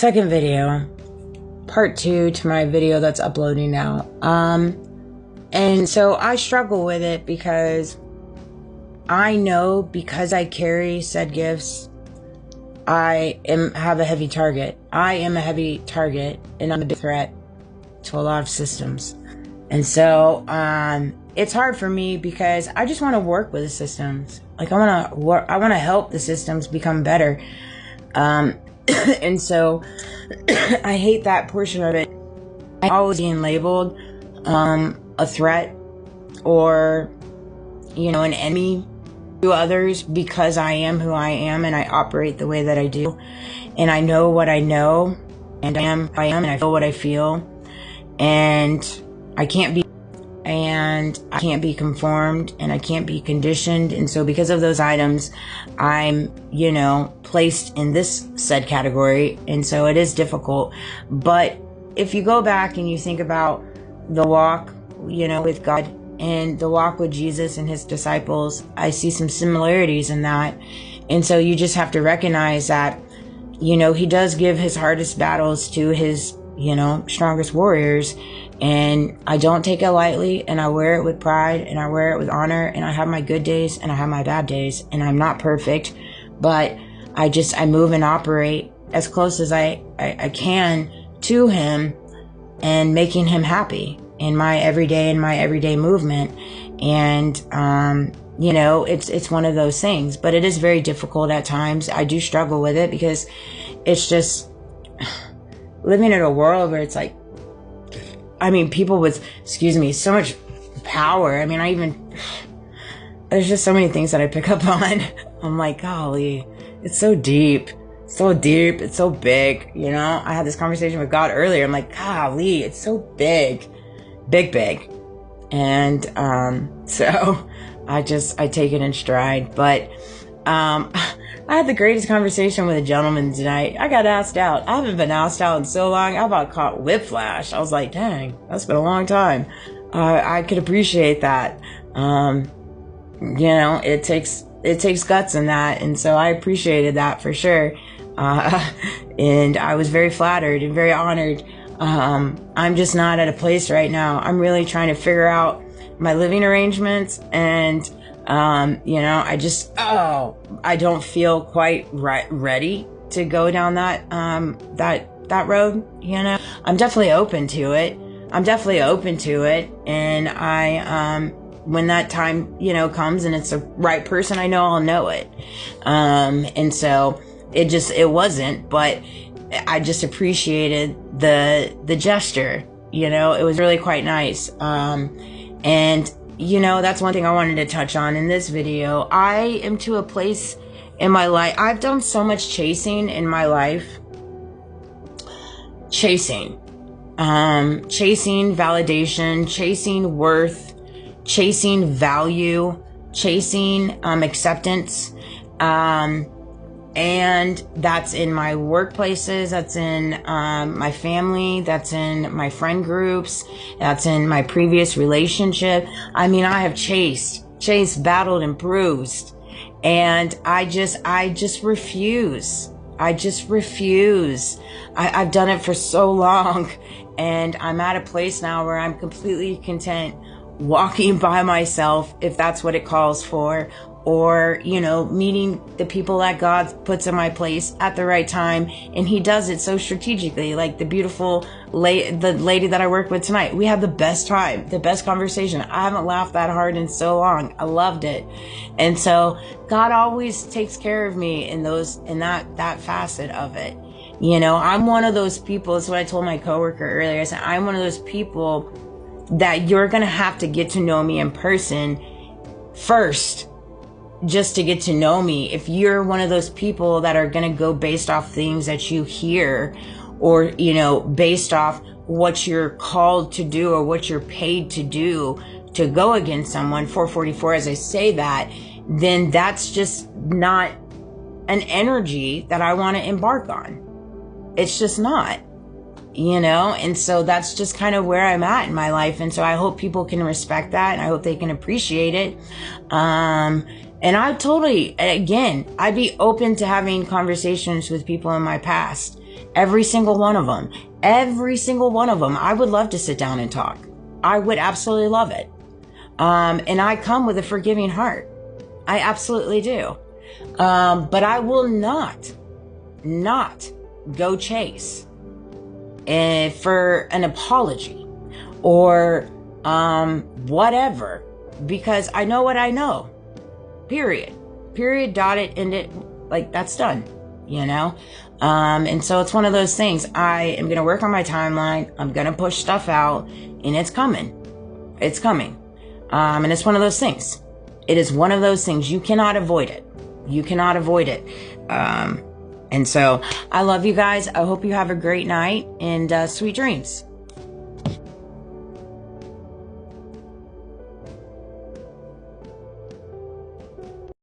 second video, part 2 to my video that's uploading now. And so I struggle with it because I know, because I carry said gifts, have a heavy target. I am a heavy target, and I'm a big threat to a lot of systems. And so it's hard for me because I just want to work with the systems. Like I want to help the systems become better. And so I hate that portion of it. I'm always being labeled a threat or, an enemy to others because I am who I am and I operate the way that I do. And I know what I know, and I am and I feel what I feel. And I can't be conformed, and I can't be conditioned. And so because of those items, I'm, placed in this said category. And so it is difficult. But if you go back and you think about the walk, with God and the walk with Jesus and his disciples, I see some similarities in that. And so you just have to recognize that, he does give his hardest battles to his, strongest warriors. And I don't take it lightly, and I wear it with pride, and I wear it with honor, and I have my good days and I have my bad days, and I'm not perfect, but I move and operate as close as I can to him and making him happy in my everyday movement. And, it's one of those things, but it is very difficult at times. I do struggle with it because it's just living in a world where it's like, people with, so much power. There's just so many things that I pick up on. I'm like, golly, it's so deep, it's so big. I had this conversation with God earlier. I'm like, golly, it's so big. And, so I take it in stride. But, I had the greatest conversation with a gentleman tonight. I got asked out. I haven't been asked out in so long. I about caught whiplash. I was like, dang, that's been a long time. I could appreciate that. It takes guts in that. And so I appreciated that for sure. And I was very flattered and very honored. I'm just not at a place right now. I'm really trying to figure out my living arrangements, and I don't feel quite ready to go down that road. I'm definitely open to it. And when that time, comes and it's the right person, I know I'll know it. And so it wasn't, but I just appreciated the gesture. It was really quite nice. And that's one thing I wanted to touch on in this video. I am to a place in my life. I've done so much chasing in my life. Chasing validation, chasing worth, chasing value, chasing acceptance. And that's in my workplaces, that's in my family, that's in my friend groups, that's in my previous relationship. I have chased, battled, and bruised. And I just refuse. I've done it for so long, and I'm at a place now where I'm completely content walking by myself, if that's what it calls for, or, meeting the people that God puts in my place at the right time. And he does it so strategically. Like the beautiful the lady that I worked with tonight, we had the best time, the best conversation. I haven't laughed that hard in so long. I loved it. And so God always takes care of me in that facet of it. I'm one of those people. That's what I told my coworker earlier. I said, I'm one of those people that you're going to have to get to know me in person first, just to get to know me. If you're one of those people that are going to go based off things that you hear, or, based off what you're called to do or what you're paid to do to go against someone, 444, as I say that, then that's just not an energy that I want to embark on. It's just not, and so that's just kind of where I'm at in my life. And so I hope people can respect that, and I hope they can appreciate it. And I totally, again, I'd be open to having conversations with people in my past. Every single one of them. Every single one of them. I would love to sit down and talk. I would absolutely love it. And I come with a forgiving heart. I absolutely do. But I will not go chase for an apology or whatever, because I know what I know. Period, dotted, ended, like that's done, you know? And so it's one of those things. I am going to work on my timeline. I'm going to push stuff out, and it's coming. It's coming. And it's one of those things. It is one of those things. You cannot avoid it. You cannot avoid it. And so I love you guys. I hope you have a great night and sweet dreams.